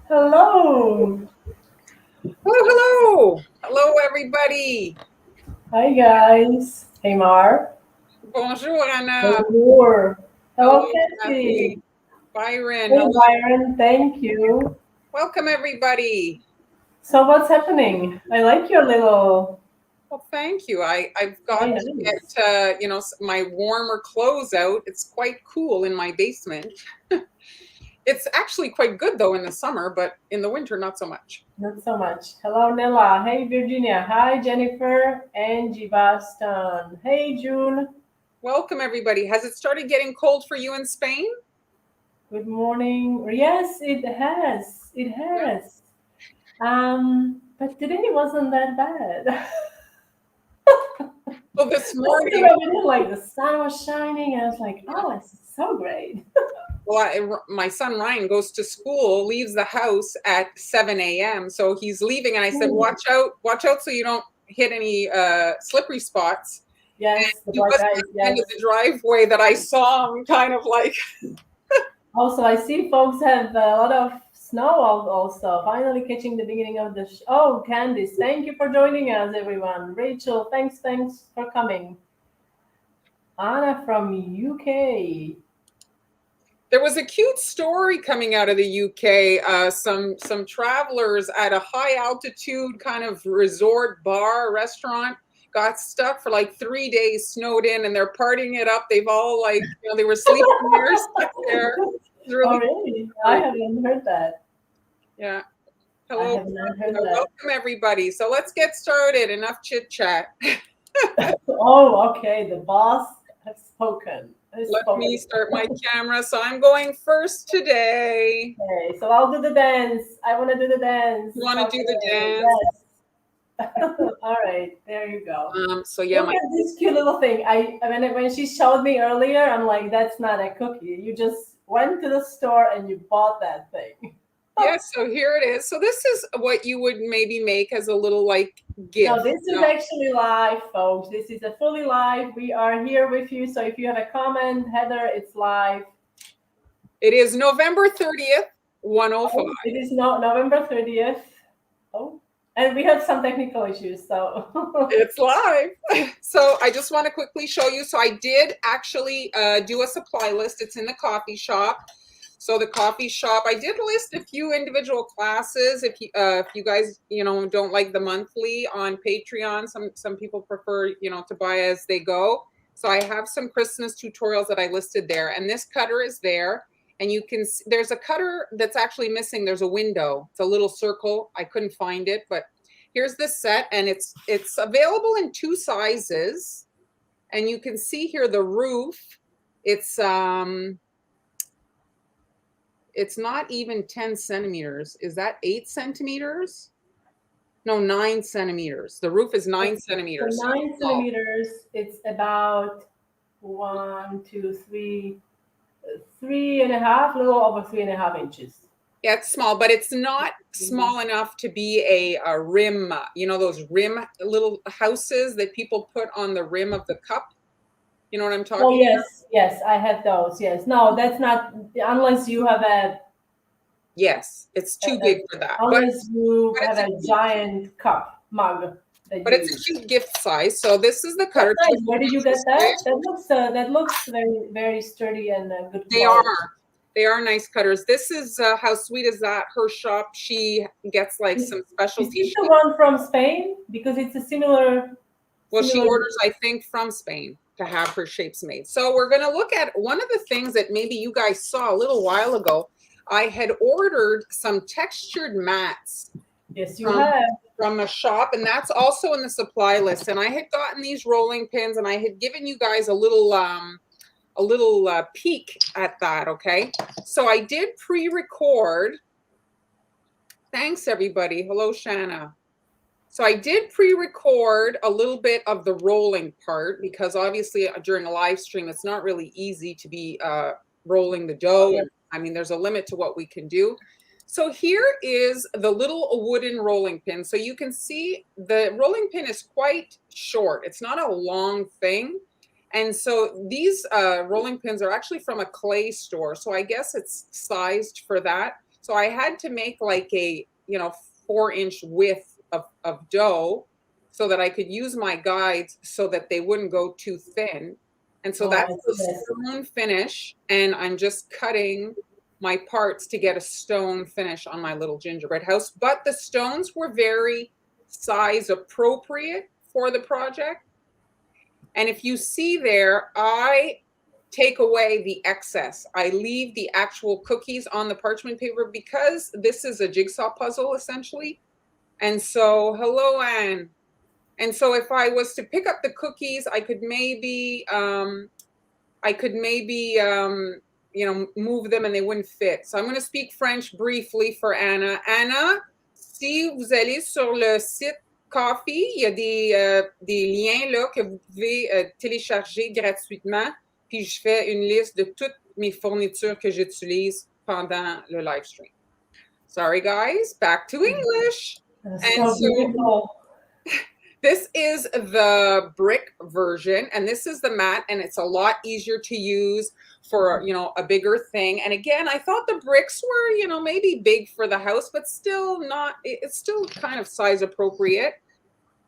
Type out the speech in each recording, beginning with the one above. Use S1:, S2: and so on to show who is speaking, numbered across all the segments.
S1: Hello.
S2: Hello. Hello, everybody.
S1: Hi, guys. Hey, Mar.
S2: Bonjour, Anna.
S1: Bonjour.
S2: Hello,
S1: Hello, Kathy.
S2: Kathy. Byron.
S1: Hey,
S2: Hello.
S1: Byron. Thank you.
S2: Welcome, everybody.
S1: So, what's happening? I like your little.
S2: Well, thank you. I've
S1: Very
S2: got to
S1: nice.
S2: get, my warmer clothes out. It's quite cool in my basement. It's actually quite good, though, in the summer, but in the winter, not so much.
S1: Not so much. Hello, Nella. Hey, Virginia. Hi, Jennifer. Angie Boston. Hey, June.
S2: Welcome, everybody. Has it started getting cold for you in Spain?
S1: Good morning. Yes, it has. It
S2: Yeah.
S1: has. But today wasn't that bad.
S2: Well, this
S1: Let's
S2: morning,
S1: rub it in, like the sun was shining, and I was like, oh, it's so great.
S2: well, my son Ryan goes to school, leaves the house at 7 a.m. So he's leaving, and I said,
S1: Ooh.
S2: watch out so you don't hit any slippery spots." And
S1: Yes, the
S2: he
S1: black
S2: wasn't
S1: ice,
S2: at the end of
S1: yes.
S2: the driveway that I saw him kind of like,
S1: Also, I see folks have a lot of snow also. Finally catching the beginning of the Oh, Candice, thank you for joining us, everyone. Rachel, thanks for coming. Anna from UK.
S2: there was a cute story coming out of the UK. Some travelers at a high altitude kind of resort bar restaurant got stuck for like 3 days, snowed in, and they're partying it up. They've all they were sleeping there, stuck there. It's a
S1: Oh,
S2: really
S1: really?
S2: cool
S1: I
S2: story.
S1: haven't heard that.
S2: Yeah.
S1: I
S2: Hello,
S1: have not heard
S2: Claudia.
S1: that.
S2: Welcome, everybody. So let's get started. Enough chit chat.
S1: Oh, okay. The boss has spoken. Has
S2: Let me
S1: spoken.
S2: start my camera. So I'm going first today.
S1: Okay, so I'll do the dance. I want to do the dance.
S2: You
S1: It's
S2: want to do the
S1: okay.
S2: dance?
S1: Yes. All right, there you go.
S2: So yeah,
S1: Look
S2: my
S1: at this cute little thing. When she showed me earlier, I'm like, that's not a cookie. You just went to the store and you bought that thing.
S2: yes. So here it is. So this is what you would maybe make as a little like
S1: No,
S2: gift.
S1: this is actually live, folks. This is a fully live. We are here with you. So if you have a comment, Heather, it's live.
S2: It is November 30th, 105.
S1: Oh, it is not November 30th. Oh, and we have some technical issues. So
S2: It's live. So I just want to quickly show you. So I did actually do a supply list. It's in the coffee shop. So the coffee shop, I did list a few individual classes. If you guys don't like the monthly on Patreon, some people prefer to buy as they go. So I have some Christmas tutorials that I listed there, and this cutter is there. And you can see, there's a cutter that's actually missing. There's a window. It's a little circle. I couldn't find it, but here's the set, and it's available in two sizes. And you can see here the roof. It's it's not even 10 centimeters. Is that 8 centimeters? No, 9 centimeters. The roof is nine
S1: for
S2: centimeters. So it's
S1: nine
S2: small.
S1: centimeters, it's about one, two, three, 3.5, a little over 3.5 inches.
S2: Yeah, it's small, but it's not small enough to be a rim, those rim little houses that people put on the rim of the cup. You know what I'm
S1: Oh
S2: talking about?
S1: yes, I have those. Yes, no, that's not unless you have
S2: Yes, it's too
S1: a
S2: big for that. But
S1: unless you
S2: but
S1: have
S2: it's a
S1: a giant cup mug that
S2: but
S1: you
S2: it's a
S1: use.
S2: cute gift size. So this is the
S1: That's
S2: cutter.
S1: nice. Where did you get that? That looks very sturdy and good
S2: They are.
S1: quality.
S2: They are nice cutters. This is how sweet is that? Her shop, she gets like
S1: Is,
S2: some
S1: is
S2: specialty
S1: this the
S2: sheep.
S1: one from Spain? Because it's a similar
S2: Well, she
S1: similar.
S2: orders, I think, from Spain to have her shapes made. So we're going to look at one of the things that maybe you guys saw a little while ago. I had ordered some textured mats
S1: Yes, you
S2: from
S1: have.
S2: from a shop, and that's also in the supply list. And I had gotten these rolling pins, and I had given you guys a little peek at that. Okay, so I did pre-record. Thanks, everybody. Hello, Shanna. So I did pre-record a little bit of the rolling part because obviously during a live stream, it's not really easy to be rolling the
S1: Oh,
S2: dough.
S1: yes.
S2: And I mean, there's a limit to what we can do. So here is the little wooden rolling pin. So you can see the rolling pin is quite short. It's not a long thing. And so these rolling pins are actually from a clay store. So I guess it's sized for that. So I had to make like a, 4-inch width of dough so that I could use my guides so that they wouldn't go too thin. And so that's
S1: Oh,
S2: the
S1: yes.
S2: stone finish. And I'm just cutting my parts to get a stone finish on my little gingerbread house. But the stones were very size appropriate for the project. And if you see there, I take away the excess. I leave the actual cookies on the parchment paper because this is a jigsaw puzzle essentially. And so, hello, Anne. And so if I was to pick up the cookies, I could maybe, move them and they wouldn't fit. So I'm going to speak French briefly for Anna. Anna, si vous allez sur le site Coffee, il y a des liens là que vous pouvez télécharger gratuitement. Puis je fais une liste de toutes mes fournitures que j'utilise pendant le live stream. Sorry, guys. Back to English.
S1: So beautiful.
S2: This is the brick version, and this is the matte, and it's a lot easier to use for, a bigger thing. And again, I thought the bricks were, maybe big for the house, but still not, it's still kind of size appropriate.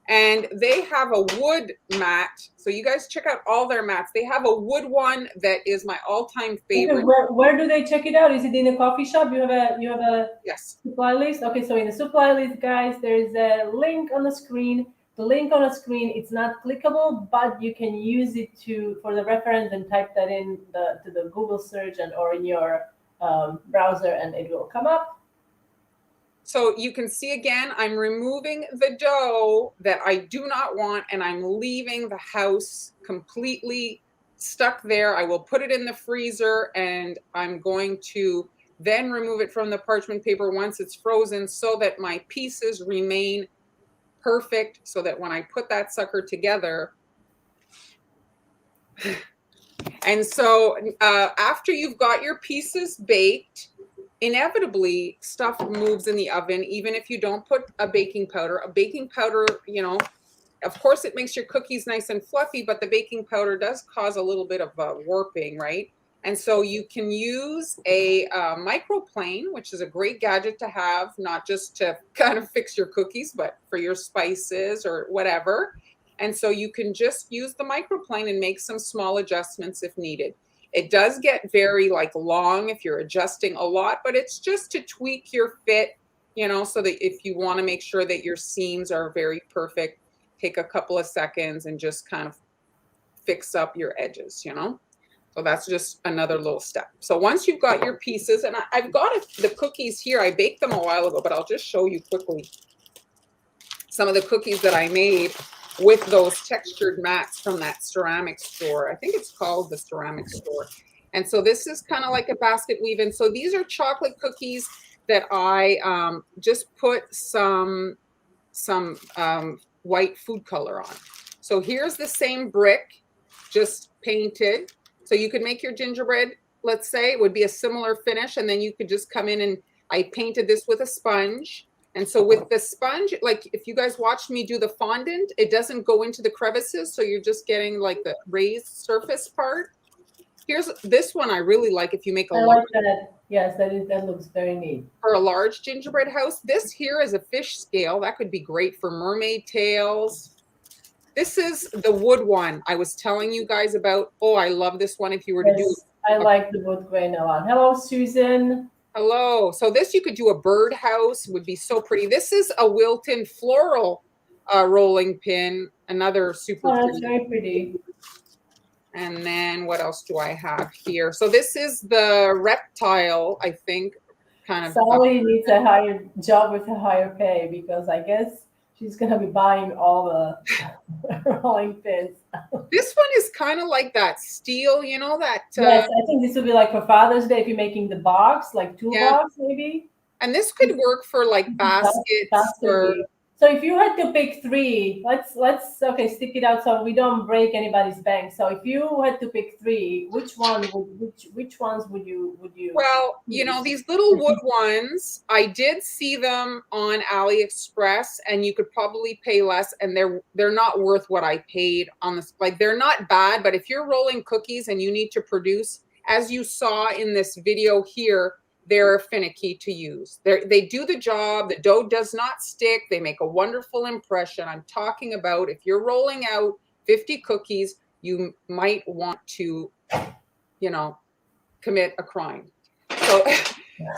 S2: And they have a wood mat. So you guys check out all their mats. They have a wood one that is my all-time favorite.
S1: Okay, where do they check it out? Is it in a coffee shop? You have a
S2: Yes.
S1: supply list? Okay, so in the supply list, guys, there is a link on the screen. The link on the screen, it's not clickable, but you can use it for the reference and type that in to the Google search or in your browser, and it will come up.
S2: So you can see again, I'm removing the dough that I do not want, and I'm leaving the house completely stuck there. I will put it in the freezer, and I'm going to then remove it from the parchment paper once it's frozen so that my pieces remain perfect, so that when I put that sucker together. And so after you've got your pieces baked, inevitably stuff moves in the oven, even if you don't put a baking powder. A baking powder, of course it makes your cookies nice and fluffy, but the baking powder does cause a little bit of warping, right? And so you can use a microplane, which is a great gadget to have, not just to kind of fix your cookies, but for your spices or whatever. And so you can just use the microplane and make some small adjustments if needed. It does get very long if you're adjusting a lot, but it's just to tweak your fit, so that if you want to make sure that your seams are very perfect, take a couple of seconds and just kind of fix up your edges, So that's just another little step. So once you've got your pieces, and I've got the cookies here, I baked them a while ago, but I'll just show you quickly some of the cookies that I made with those textured mats from that ceramic store. I think it's called the ceramic store. And so this is kind of like a basket weave. And so these are chocolate cookies that I just put some white food color on. So here's the same brick, just painted. So you could make your gingerbread, let's say, it would be a similar finish. And then you could just come in, and I painted this with a sponge. And so with the sponge, if you guys watched me do the fondant, it doesn't go into the crevices. So you're just getting the raised surface part. Here's this one I really like if you make
S1: I like that. Yes, that looks very neat. For
S2: a large gingerbread house. This here is a fish scale. That could be great for mermaid tails. This is the wood one I was telling you guys about. Oh, I love this one if you were to do.
S1: I like the wood grain a lot. Hello, Susan.
S2: Hello. So this you could do a birdhouse, would be so pretty. This is a Wilton floral rolling pin, another super
S1: pretty. That's very pretty.
S2: And then what else do I have here? So this is the reptile, I think, kind of.
S1: Sally needs a higher job with a higher pay, because I guess she's going to be buying all the rolling pins.
S2: This one is kind of like that steel, that.
S1: Yes, I think this would be for Father's Day if you're making the box, toolbox maybe.
S2: And this could work for baskets.
S1: So if you had to pick three, let's stick it out so we don't break anybody's bank. So if you had to pick three, which ones would you?
S2: Well, these little wood ones, I did see them on AliExpress, and you could probably pay less, and they're not worth what I paid on this. They're not bad, but if you're rolling cookies and you need to produce, as you saw in this video here, they're finicky to use. They do the job. The dough does not stick. They make a wonderful impression. I'm talking about if you're rolling out 50 cookies, you might want to, you know, commit a crime. So,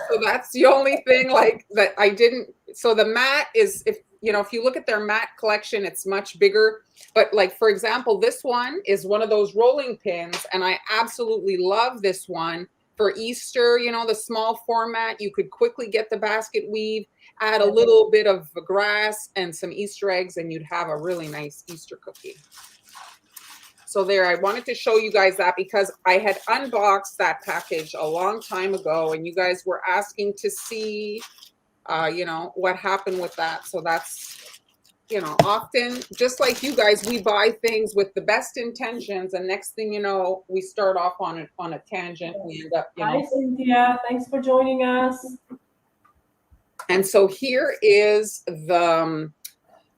S2: so that's the only thing like that I didn't. So the mat is, if you know, if you look at their mat collection, it's much bigger. But like, for example, this one is one of those rolling pins, and I absolutely love this one for Easter. You know, the small format, you could quickly get the basket weave, add a little bit of grass and some Easter eggs, and you'd have a really nice Easter cookie. So there, I wanted to show you guys that because I had unboxed that package a long time ago, and you guys were asking to see, you know, what happened with that. So that's, you know, often, just like you guys, we buy things with the best intentions, and next thing you know, we start off on a tangent. We end up, you know.
S1: Hi, Cynthia. Thanks for joining us.
S2: And so here is the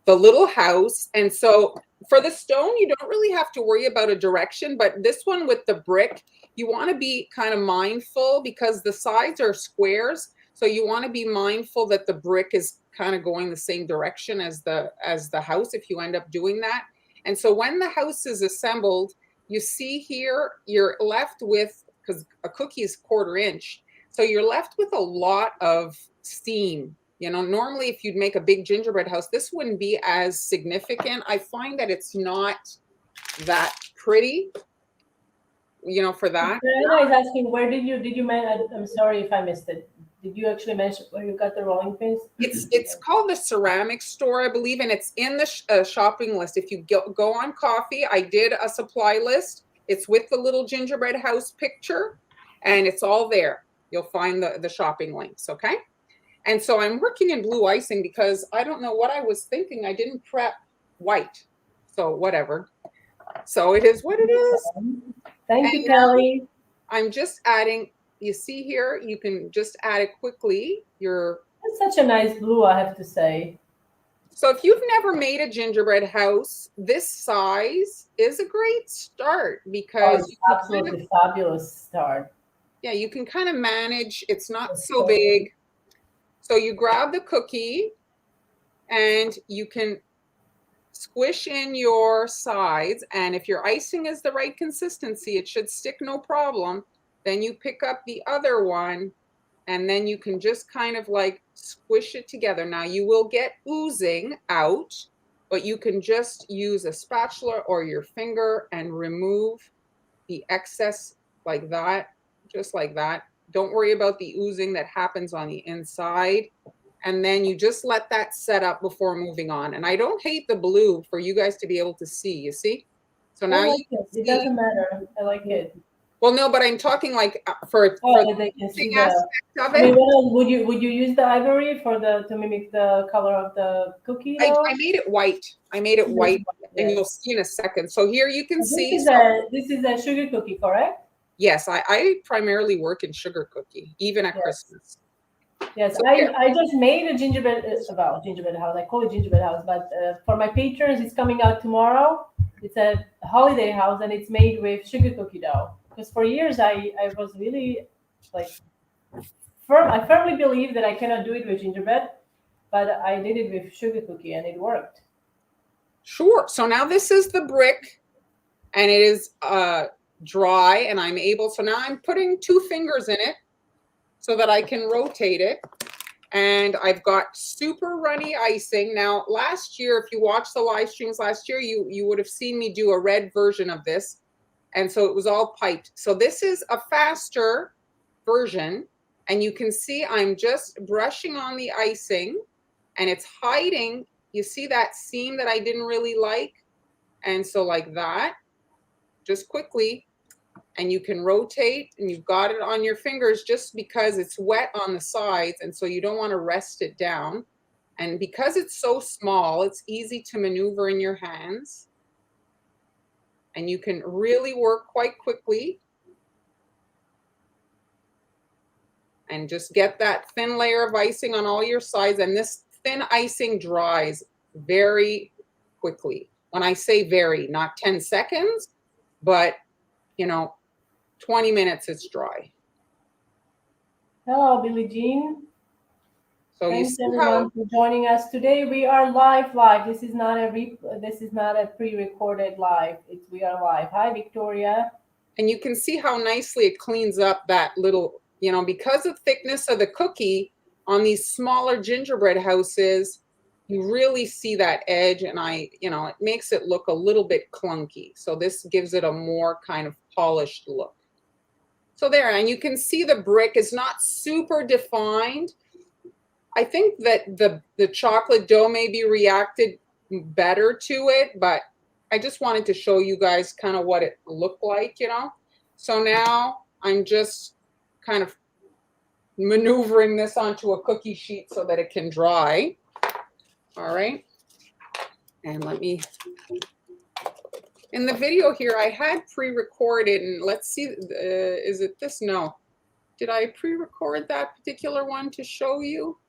S2: little house. And so for the stone, you don't really have to worry about a direction, but this one with the brick, you want to be kind of mindful because the sides are squares. So you want to be mindful that the brick is kind of going the same direction as the house if you end up doing that. And so when the house is assembled, you see here, you're left with, because a cookie is 1/4 inch, so you're left with a lot of steam. You know, normally if you'd make a big gingerbread house, this wouldn't be as significant. I find that it's not that pretty, you know, for that.
S1: Diana is asking, where did you I'm sorry if I missed it. Did you actually mention where you got the rolling pins?
S2: It's called the Ceramic Store, I believe, and it's in the shopping list. If you go on coffee, I did a supply list. It's with the little gingerbread house picture, and it's all there. You'll find the shopping links, okay? And so I'm working in blue icing because I don't know what I was thinking. I didn't prep white, so whatever. So it is what it is.
S1: Thank you, Kelly.
S2: I'm just adding, you see here, you can just add it quickly.
S1: That's such a nice blue, I have to say.
S2: So if you've never made a gingerbread house, this size is a great start because
S1: it's absolutely fabulous start.
S2: Yeah, you can kind of manage. It's not so big. So you grab the cookie and you can squish in your sides. And if your icing is the right consistency, it should stick no problem. Then you pick up the other one and then you can just kind of like squish it together. Now you will get oozing out, but you can just use a spatula or your finger and remove the excess like that, just like that. Don't worry about the oozing that happens on the inside. And then you just let that set up before moving on. And I don't hate the blue for you guys to be able to see, you see? So now
S1: it doesn't matter. I like it.
S2: Well, no, but I'm talking like for
S1: they can see
S2: aspect of it.
S1: I mean, would you use the ivory to mimic the color of the cookie?
S2: I made it white. I made it white, and you'll see in a second. So here you can see.
S1: This is a sugar cookie, correct?
S2: Yes, I primarily work in sugar cookie, even at Christmas.
S1: Yes, so I just made a gingerbread house. I call it gingerbread house, but for my patrons, it's coming out tomorrow. It's a holiday house, and it's made with sugar cookie dough. Because for years, I was really like, I firmly believe that I cannot do it with gingerbread, but I did it with sugar cookie, and it worked.
S2: Sure. So now this is the brick, and it is dry, and I'm able. So now I'm putting 2 fingers in it, so that I can rotate it. And I've got super runny icing. Now, last year, if you watched the live streams last year, you would have seen me do a red version of this. And so it was all piped. So this is a faster version. And you can see I'm just brushing on the icing and it's hiding. You see that seam that I didn't really like? And so like that, just quickly, and you can rotate and you've got it on your fingers just because it's wet on the sides. And so you don't want to rest it down. And because it's so small, it's easy to maneuver in your hands. And you can really work quite quickly. And just get that thin layer of icing on all your sides. And this thin icing dries very quickly. When I say very, not 10 seconds, but, you know, 20 minutes, it's dry.
S1: Hello, Billie Jean.
S2: So you
S1: Thanks
S2: see how,
S1: everyone for joining us today. We are live. This is not a this is not a pre-recorded live. We are live. Hi, Victoria.
S2: and you can see how nicely it cleans up that little, because of thickness of the cookie on these smaller gingerbread houses, you really see that edge, and it makes it look a little bit clunky. So this gives it a more kind of polished look. So there, and you can see the brick is not super defined. I think that the chocolate dough maybe reacted better to it, but I just wanted to show you guys kind of what it looked like. So now I'm just kind of maneuvering this onto a cookie sheet so that it can dry. All right. And in the video here, I had pre-recorded, and let's see, is it this? No. Did I pre-record that particular one to show you?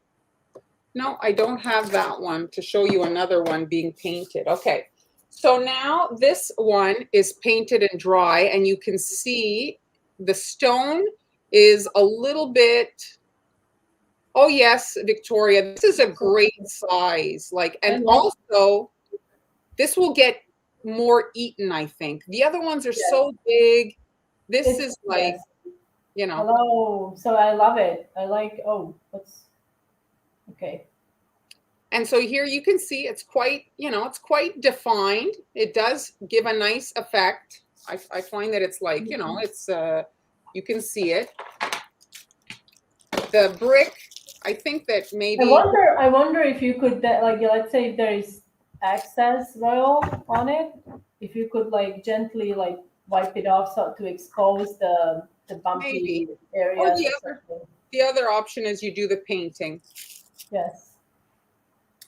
S2: No, I don't have that one to show you another one being painted. Okay, so now this one is painted and dry, and you can see the stone is a little bit, oh yes, Victoria, this is a great size. And also this will get more eaten, I think. The other ones are so big. This is like,
S1: Hello. So I love it. I like, oh, let's, okay.
S2: And so here you can see it's quite, it's quite defined. It does give a nice effect. I find that it's like, it's, you can see it. The brick, I think that maybe.
S1: I wonder if you could, like, let's say if there is excess oil on it, if you could like gently like wipe it off so to expose the bumpy areas.
S2: Or the other option is you do the painting.
S1: Yes.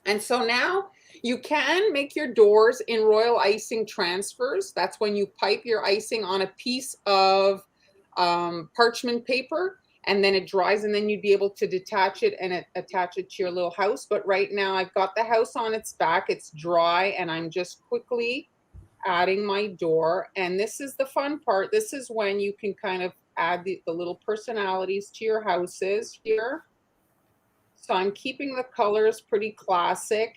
S2: And so now you can make your doors in royal icing transfers. That's when you pipe your icing on a piece of parchment paper, and then it dries, and then you'd be able to detach it and attach it to your little house. But right now I've got the house on its back. It's dry, and I'm just quickly adding my door. And this is the fun part. This is when you can kind of add the little personalities to your houses here. So I'm keeping the colors pretty classic.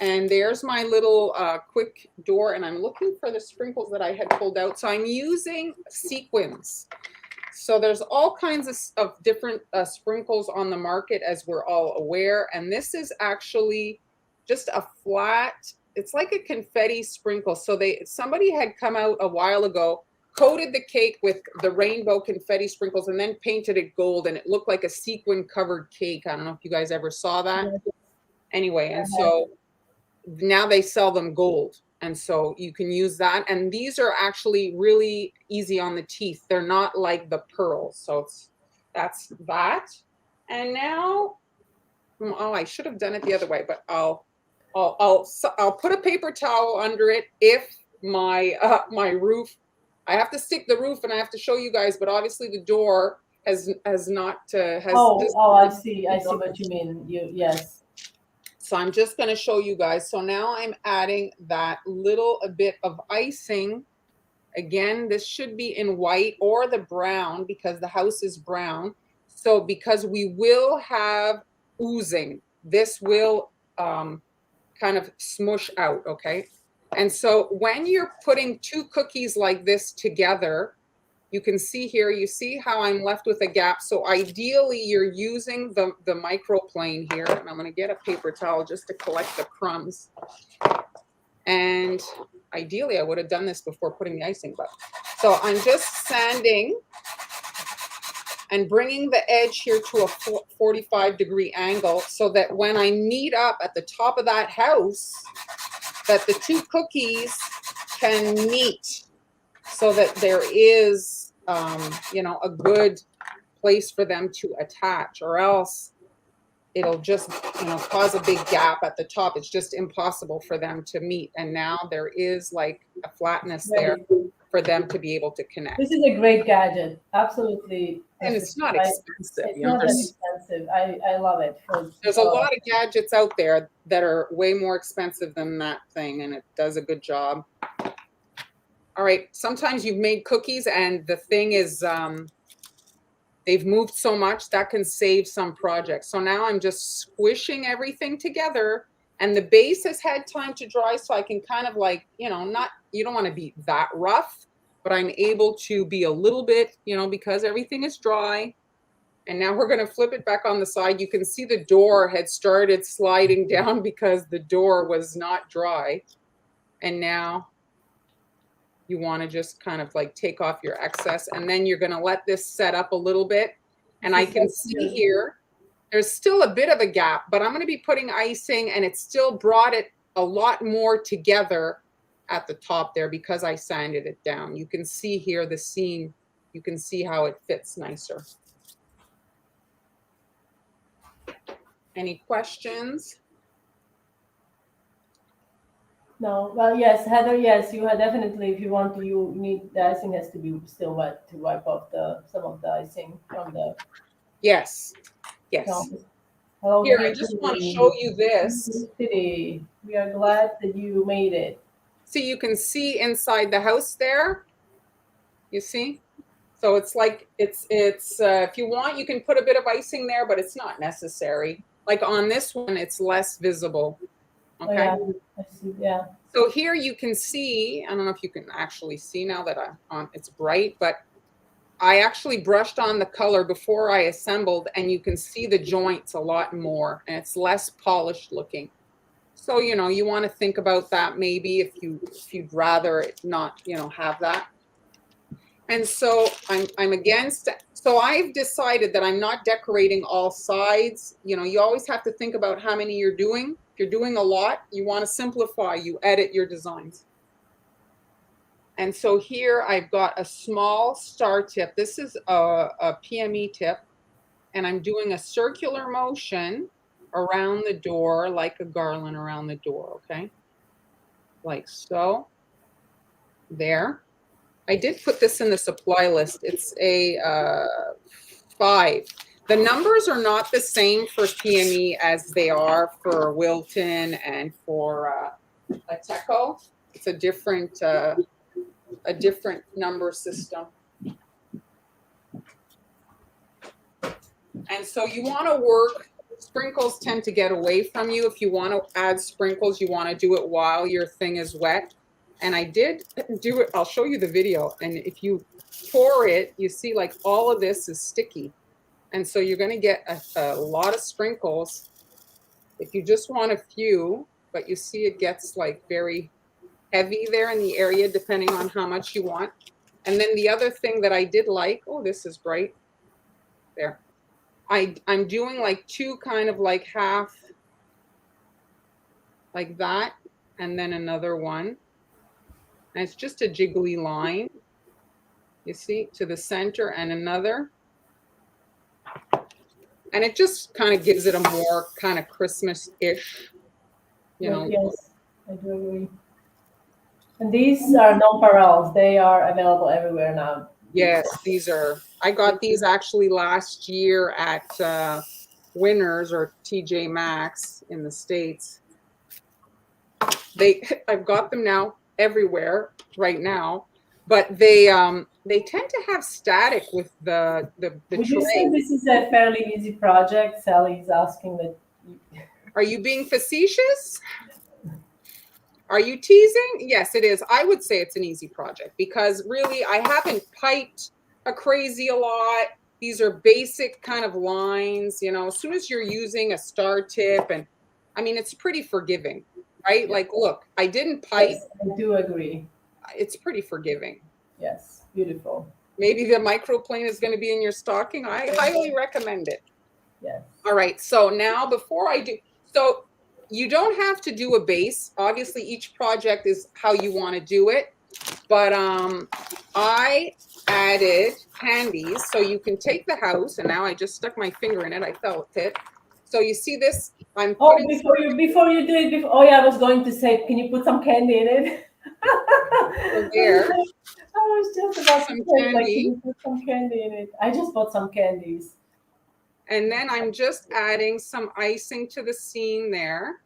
S2: And there's my little quick door, and I'm looking for the sprinkles that I had pulled out. So I'm using sequins. So there's all kinds of different sprinkles on the market, as we're all aware. And this is actually just a flat, it's like a confetti sprinkle. So somebody had come out a while ago, coated the cake with the rainbow confetti sprinkles, and then painted it gold, and it looked like a sequin covered cake. I don't know if you guys ever saw that. Anyway, and so now they sell them gold, and so you can use that. And these are actually really easy on the teeth. They're not like the pearls. So that's that. And now, oh, I should have done it the other way, but I'll put a paper towel under it if my my roof, I have to stick the roof, and I have to show you guys, but obviously the door has not has.
S1: I see what you mean. Yes.
S2: So I'm just going to show you guys. So now I'm adding that little bit of icing. Again, this should be in white or the brown, because the house is brown. So because we will have oozing, this will kind of smush out, okay? And so when you're putting two cookies like this together, you can see here, you see how I'm left with a gap. So ideally you're using the microplane here, and I'm going to get a paper towel just to collect the crumbs. And ideally I would have done this before putting the icing, but so I'm just sanding and bringing the edge here to a 45-degree angle, so that when I meet up at the top of that house, that the two cookies can meet, so that there is, a good place for them to attach, or else it'll just, cause a big gap at the top. It's just impossible for them to meet. And now there is like a flatness there for them to be able to connect.
S1: This is a great gadget. Absolutely.
S2: And it's not expensive.
S1: It's not that expensive. I love it.
S2: There's a lot of gadgets out there that are way more expensive than that thing, and it does a good job. All right, sometimes you've made cookies and the thing is they've moved so much that can save some projects. So now I'm just squishing everything together, and the base has had time to dry, so I can kind of like, you know, not, you don't want to be that rough, but I'm able to be a little bit, you know, because everything is dry. And now we're going to flip it back on the side. You can see the door had started sliding down because the door was not dry. And now you want to just kind of like take off your excess, and then you're going to let this set up a little bit. And I can see here, there's still a bit of a gap, but I'm going to be putting icing, and it still brought it a lot more together at the top there because I sanded it down. You can see here the seam, you can see how it fits nicer. Any questions?
S1: No, well, yes, Heather, yes, you have definitely, if you want to, you need, the icing has to be still wet to wipe off some of the icing from the.
S2: Yes, yes.
S1: Hello,
S2: here, I just want to show you this.
S1: City. We are glad that you made it.
S2: See, you can see inside the house there. You see? So it's like, it's if you want, you can put a bit of icing there, but it's not necessary. Like on this one, it's less visible. Okay.
S1: Oh, yeah, I see, yeah.
S2: So here you can see, I don't know if you can actually see now that it's bright, but I actually brushed on the color before I assembled, and you can see the joints a lot more, and it's less polished looking. So, you know, you want to think about that maybe if you'd rather not, you know, have that. And so I'm against, so I've decided that I'm not decorating all sides. You know, you always have to think about how many you're doing. If you're doing a lot, you want to simplify, you edit your designs. And so here I've got a small star tip. This is a PME tip, and I'm doing a circular motion around the door, like a garland around the door, okay? Like so, there. I did put this in the supply list. It's a 5. The numbers are not the same for PME as they are for Wilton and for Ateco. It's a different number system. And so you want to work, sprinkles tend to get away from you. If you want to add sprinkles, you want to do it while your thing is wet. And I did do it, I'll show you the video. And if you pour it, you see like all of this is sticky. And so you're going to get a lot of sprinkles. If you just want a few, but you see it gets like very heavy there in the area, depending on how much you want. And then the other thing that I did like, oh, this is bright there. I'm doing like 2 kind of like half like that, and then another one. And it's just a jiggly line, you see, to the center, and another. And it just kind of gives it a more kind of Christmas-ish, you know.
S1: Yes, I do agree. And these are nonpareils. They are available everywhere now.
S2: Yes, these are, I got these actually last year at Winners or TJ Maxx in the States. I've got them now everywhere right now, but they tend to have static with the
S1: Would you say this is a fairly easy project? Sally's asking that.
S2: Are you being facetious? Are you teasing? Yes, it is. I would say it's an easy project because really I haven't piped a lot. These are basic kind of lines, you know, as soon as you're using a star tip, and I mean, it's pretty forgiving, right? Yeah. Like, look, I didn't pipe.
S1: Yes, I do agree.
S2: It's pretty forgiving.
S1: Yes, beautiful.
S2: Maybe the microplane is going to be in your stocking. I highly recommend it.
S1: Yes.
S2: All right. So now before I do, so you don't have to do a base. Obviously, each project is how you want to do it. But I added candies. So you can take the house, and now I just stuck my finger in it. I felt it. So you see this? I'm
S1: putting before you do it. Oh yeah, I was going to say, can you put some candy in it?
S2: There.
S1: I was just about to say, like, can you put some candy in it? I just bought some candies.
S2: And then I'm just adding some icing to the seam there.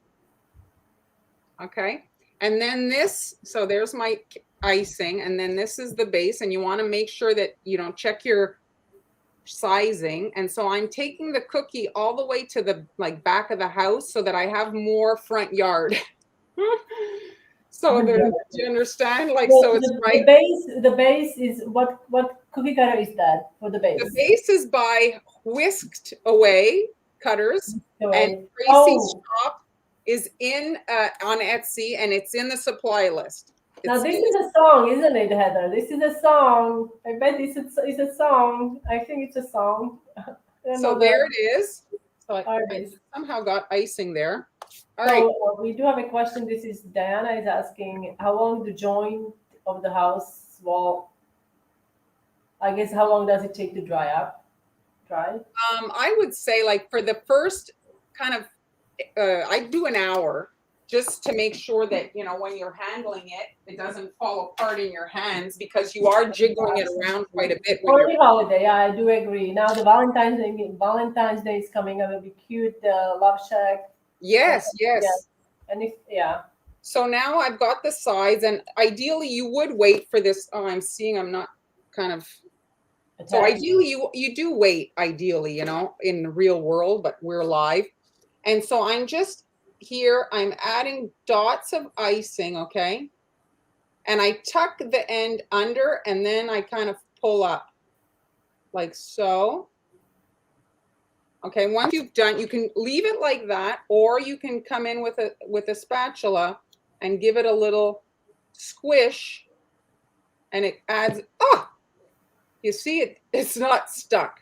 S2: Okay. And then this, so there's my icing, and then this is the base, and you want to make sure that you don't check your sizing. And so I'm taking the cookie all the way to the like back of the house so that I have more front yard. So
S1: Yeah.
S2: do you understand? Like,
S1: The,
S2: so it's right.
S1: the base is what cookie cutter is that for the
S2: The
S1: base?
S2: base is by Whisked Away Cutters, and
S1: Wait.
S2: Tracy's
S1: Oh,
S2: shop is in on Etsy, and it's in the supply list.
S1: now
S2: It's
S1: this
S2: in
S1: is a song, isn't it, Heather? This is a song. I bet it's a song. I think it's a song. I don't
S2: so
S1: know the
S2: there it is. So I
S1: artist.
S2: somehow got icing there. All right.
S1: So we do have a question. This is Diana is asking how long the joint of the house wall. I guess how long does it take to dry up? Dry?
S2: I would say like for the first kind of, I do an hour just to make sure that, you know, when you're handling it, it doesn't fall apart in your hands because you are jiggling it around quite a bit when
S1: For
S2: you're.
S1: the holiday, yeah, I do agree. Now the Valentine's Day is coming up. It'll be cute. Love Shack.
S2: Yes,
S1: Yeah.
S2: yes.
S1: And if yeah.
S2: So now I've got the sides, and ideally you would wait for this. Oh, I'm seeing I'm not kind of. So
S1: Attached.
S2: ideally you do wait, ideally, you know, in the real world, but we're live. And so I'm just here, I'm adding dots of icing, okay? And I tuck the end under and then I kind of pull up like so. Okay, once you've done, you can leave it like that, or you can come in with a spatula and give it a little squish, and it adds. Oh, you see it? It's not stuck.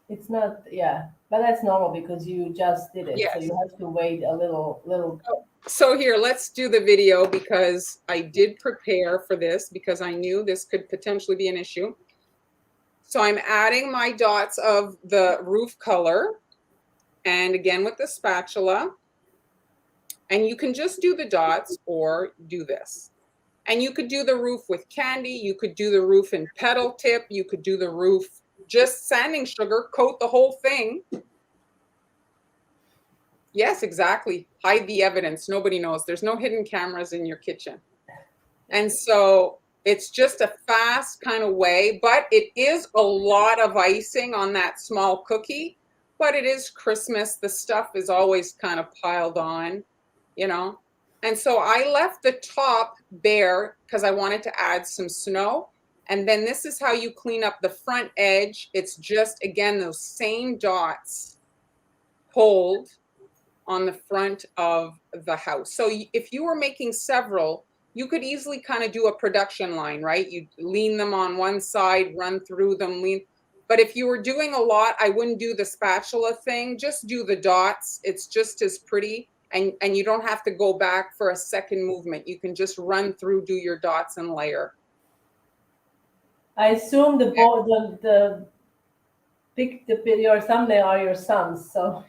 S1: It's not, yeah, but that's normal because you just did it. So
S2: Yes.
S1: you have to wait a little.
S2: So here, let's do the video because I did prepare for this because I knew this could potentially be an issue. So I'm adding my dots of the roof color, and again with the spatula. And you can just do the dots or do this. And you could do the roof with candy. You could do the roof in petal tip. You could do the roof just sanding sugar, coat the whole thing. Yes, exactly. Hide the evidence. Nobody knows. There's no hidden cameras in your kitchen. And so it's just a fast kind of way, but it is a lot of icing on that small cookie. But it is Christmas. The stuff is always kind of piled on, you know. And so I left the top bare because I wanted to add some snow. And then this is how you clean up the front edge. It's just, again, those same dots hold on the front of the house. So if you were making several, you could easily kind of do a production line, right? You lean them on one side, run through them, lean. But if you were doing a lot, I wouldn't do the spatula thing. Just do the dots. It's just as pretty. And you don't have to go back for a second movement. You can just run through, do your dots and layer.
S1: I assume the your thumbnail are your sons, so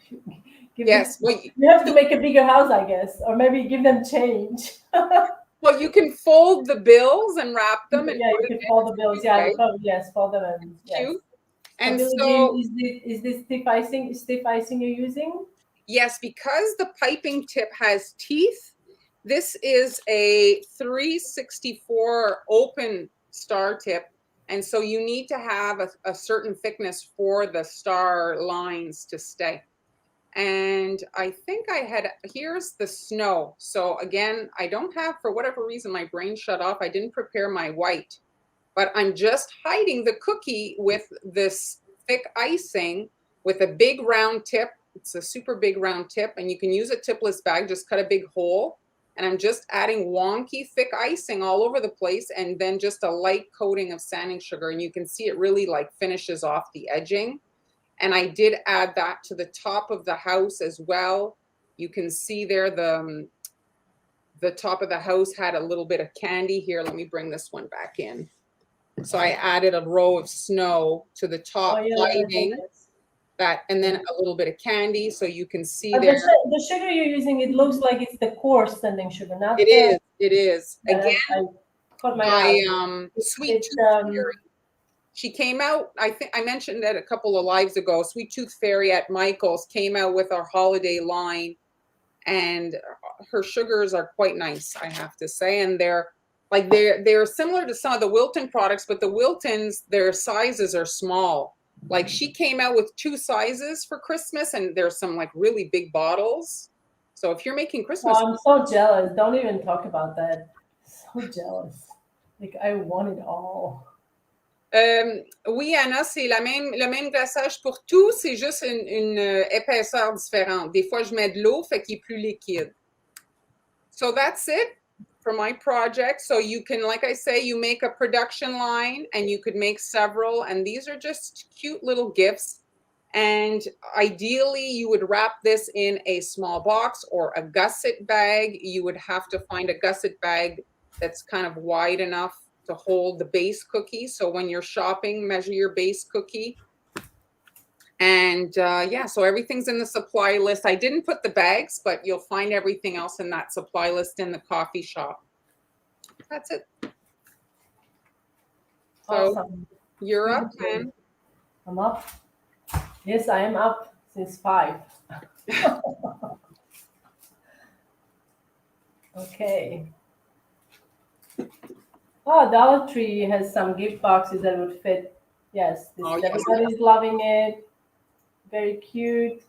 S2: Yes.
S1: you have to make a bigger house, I guess, or maybe give them change.
S2: Well, you can fold the bills and wrap them. And
S1: Yeah, you can fold the bills. Yeah, yes, fold them and yes.
S2: cute.
S1: So
S2: And
S1: Billie
S2: so,
S1: Jean, is this stiff icing you're using?
S2: yes, because the piping tip has teeth, this is a 364 open star tip. And so you need to have a certain thickness for the star lines to stay. And I think here's the snow. So again, I don't have, for whatever reason, my brain shut off. I didn't prepare my white, but I'm just hiding the cookie with this thick icing with a big round tip. It's a super big round tip, and you can use a tipless bag, just cut a big hole. And I'm just adding wonky thick icing all over the place, and then just a light coating of sanding sugar. And you can see it really like finishes off the edging. And I did add that to the top of the house as well. You can see there the top of the house had a little bit of candy here. Let me bring this one back in. So I added a row of snow to the top, lighting that, and then a little bit of candy, so you can see there.
S1: The sugar you're using, it looks like it's the coarse sanding sugar, not
S2: it is. It is.
S1: Yeah,
S2: again,
S1: I caught my eye.
S2: Sweet Tooth Fairy. She came out, I think I mentioned that a couple of lives ago. Sweet Tooth Fairy at Michael's came out with our holiday line, and her sugars are quite nice, I have to say. And they're similar to some of the Wilton products, but the Wiltons, their sizes are small. Like she came out with 2 sizes for Christmas, and there's some like really big bottles. So if you're making Christmas,
S1: I'm so jealous. Don't even talk about that. So jealous. Like I want it all.
S2: oui, Anna, c'est le même glaçage pour tout, c'est juste une épaisseur différente. Des fois, je mets de l'eau, fait qu'il est plus liquide. So that's it for my project. So you can, like I say, you make a production line and you could make several, and these are just cute little gifts. And ideally, you would wrap this in a small box or a gusset bag. You would have to find a gusset bag that's kind of wide enough to hold the base cookie. So when you're shopping, measure your base cookie. And yeah, so everything's in the supply list. I didn't put the bags, but you'll find everything else in that supply list in the coffee shop. That's it. So
S1: Awesome.
S2: you're up, Pam.
S1: I'm up. Yes, I am up since 5. Okay. Oh, Dollar Tree has some gift boxes that would fit. Yes,
S2: Yes.
S1: everybody's loving it. Very cute.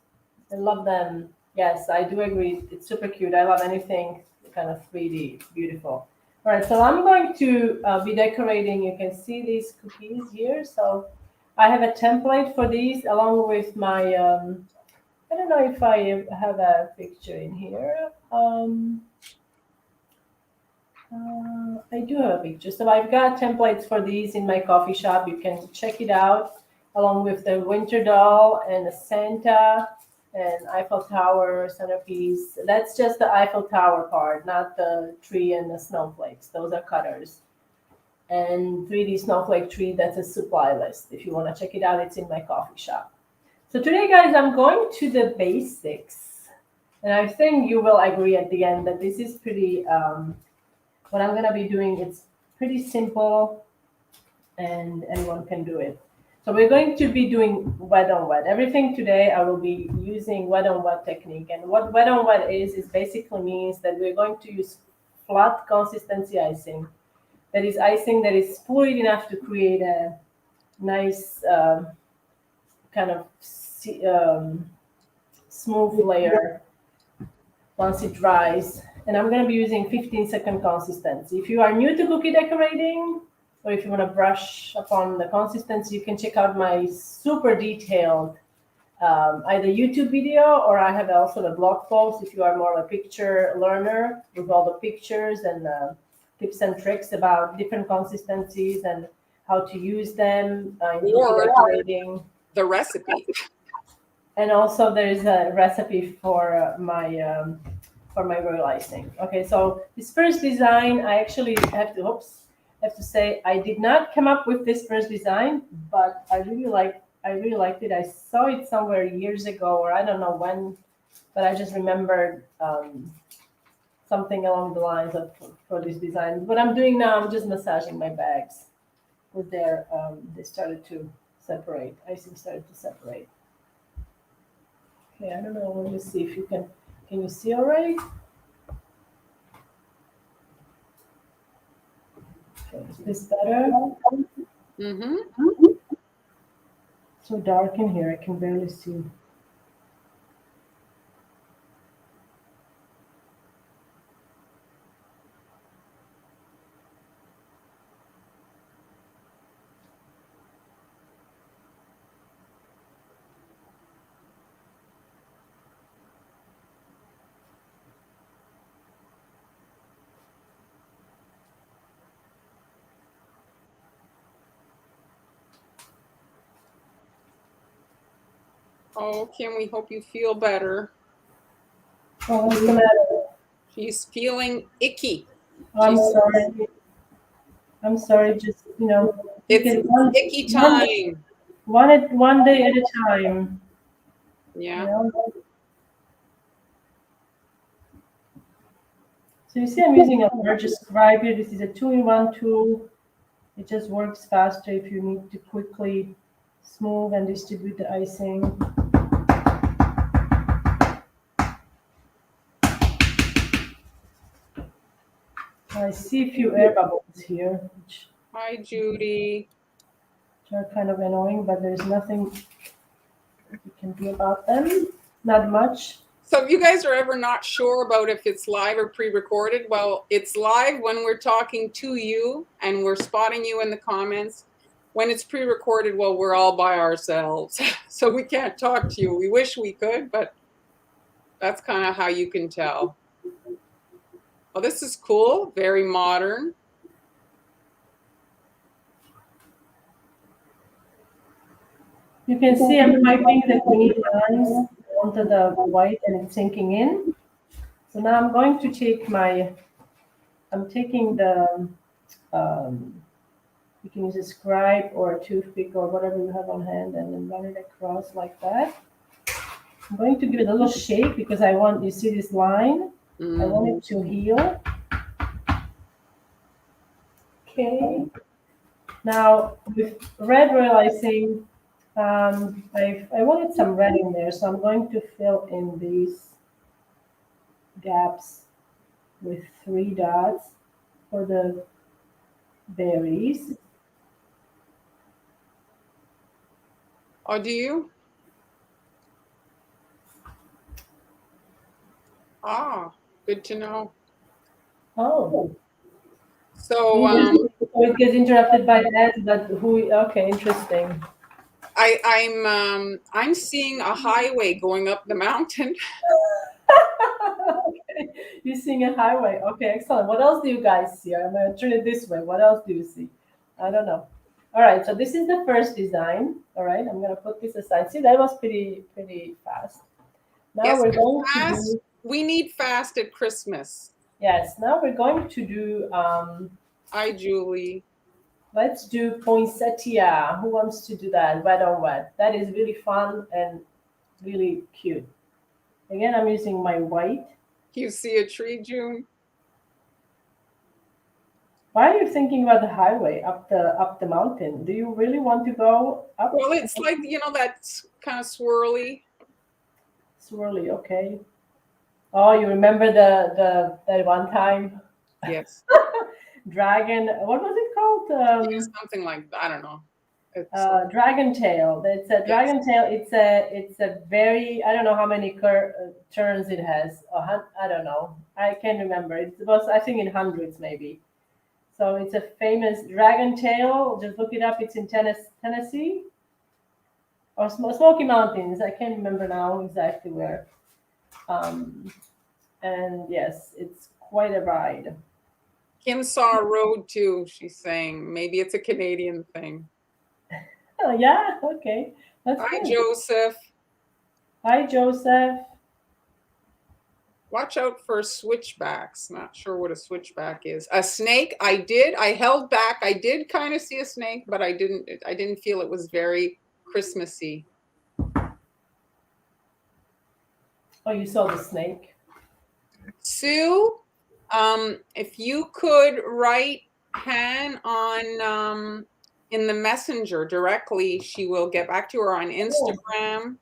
S1: I love them. Yes, I do agree. It's super cute. I love anything kind of 3D. Beautiful. All right, so I'm going to be decorating. You can see these cookies here. So I have a template for these along with my, I don't know if I have a picture in here. I do have a picture. So I've got templates for these in my coffee shop. You can check it out along with the winter doll and the Santa and Eiffel Tower centerpiece. That's just the Eiffel Tower part, not the tree and the snowflakes. Those are cutters. And 3D snowflake tree, that's a supply list. If you want to check it out, it's in my coffee shop. So today, guys, I'm going to the basics. And I think you will agree at the end that this is pretty, what I'm going to be doing, it's pretty simple and anyone can do it. So we're going to be doing wet on wet. Everything today I will be using wet on wet technique. And what wet on wet is basically means that we're going to use flat consistency icing. That is icing that is fluid enough to create a nice kind of smooth layer once it dries. And I'm going to be using 15-second consistency. If you are new to cookie decorating, or if you want to brush upon the consistency, you can check out my super detailed either YouTube video, or I have also the blog post if you are more of a picture learner with all the pictures and tips and tricks about different consistencies and how to use them in cookie decorating.
S2: The recipe.
S1: And also there's a recipe for my royal icing. Okay, so this first design, I actually have to say I did not come up with this first design, but I really liked it. I saw it somewhere years ago, or I don't know when, but I just remembered something along the lines of for this design. What I'm doing now, I'm just massaging my bags with their they started to separate. Icing started to separate. Okay, I don't know. Let me see if you can you see all right? Okay, is this better?
S2: Mm-hmm.
S1: So dark in here, I can barely see.
S2: Oh, Kim, we hope you feel better.
S1: Oh, what's the matter?
S2: She's feeling icky.
S1: I'm sorry. I'm sorry. Just
S2: it's icky time.
S1: One day at a time.
S2: Yeah.
S1: So you see, I'm using a larger scribe here. This is a 2-in-1 tool. It just works faster if you need to quickly smooth and distribute the icing. I see a few air bubbles here.
S2: Hi, Judy.
S1: They're kind of annoying, but there's nothing you can do about them. Not much.
S2: So if you guys are ever not sure about if it's live or pre-recorded, well, it's live when we're talking to you and we're spotting you in the comments. When it's pre-recorded, well, we're all by ourselves. So we can't talk to you. We wish we could, but that's kind of how you can tell. Oh, this is cool. Very modern.
S1: You can see I'm piping the green lines onto the white and it's sinking in. So now I'm going to take I'm taking the, you can use a scribe or a toothpick or whatever you have on hand and then run it across like that. I'm going to give it a little shake because you see this line? I want it to heal. Okay. Now with red royal icing, I wanted some red in there, so I'm going to fill in these gaps with 3 dots for the berries.
S2: Oh, do you? Ah, good to know.
S1: Oh.
S2: So
S1: it gets interrupted by that, but okay, interesting.
S2: I'm seeing a highway going up the mountain.
S1: Okay. You're seeing a highway. Okay, excellent. What else do you guys see? I'm going to turn it this way. What else do you see? I don't know. All right, so this is the first design. All right, I'm going to put this aside. See, that was pretty fast. Now
S2: Yes,
S1: we're going
S2: fast.
S1: to do.
S2: We need fast at Christmas.
S1: Yes, now we're going to do.
S2: Hi, Julie.
S1: Let's do poinsettia. Who wants to do that? Red on red. That is really fun and really cute. Again, I'm using my white.
S2: You see a tree, June?
S1: Why are you thinking about the highway up the mountain? Do you really want to go up?
S2: Well, it's like, that's kind of swirly.
S1: Swirly, okay. Oh, you remember that one time?
S2: Yes.
S1: Dragon, what was it called?
S2: Something like, I don't know.
S1: Dragon tail. It's a dragon tail. It's a very, I don't know how many turns it has. I don't know. I can't remember. It was, I think, in hundreds maybe. So it's a famous dragon tail. Just look it up. It's in Tennessee or Smoky Mountains. I can't remember now exactly where. And yes, it's quite a ride.
S2: Kim saw a road too, she's saying. Maybe it's a Canadian thing.
S1: Oh, yeah, okay. That's
S2: Hi,
S1: good.
S2: Joseph.
S1: Hi, Joseph.
S2: Watch out for switchbacks. Not sure what a switchback is. A snake? I held back. I did kind of see a snake, but I didn't feel it was very Christmassy.
S1: Oh, you saw the snake.
S2: Sue, if you could write Han on in the messenger directly, she will get back to her on Instagram.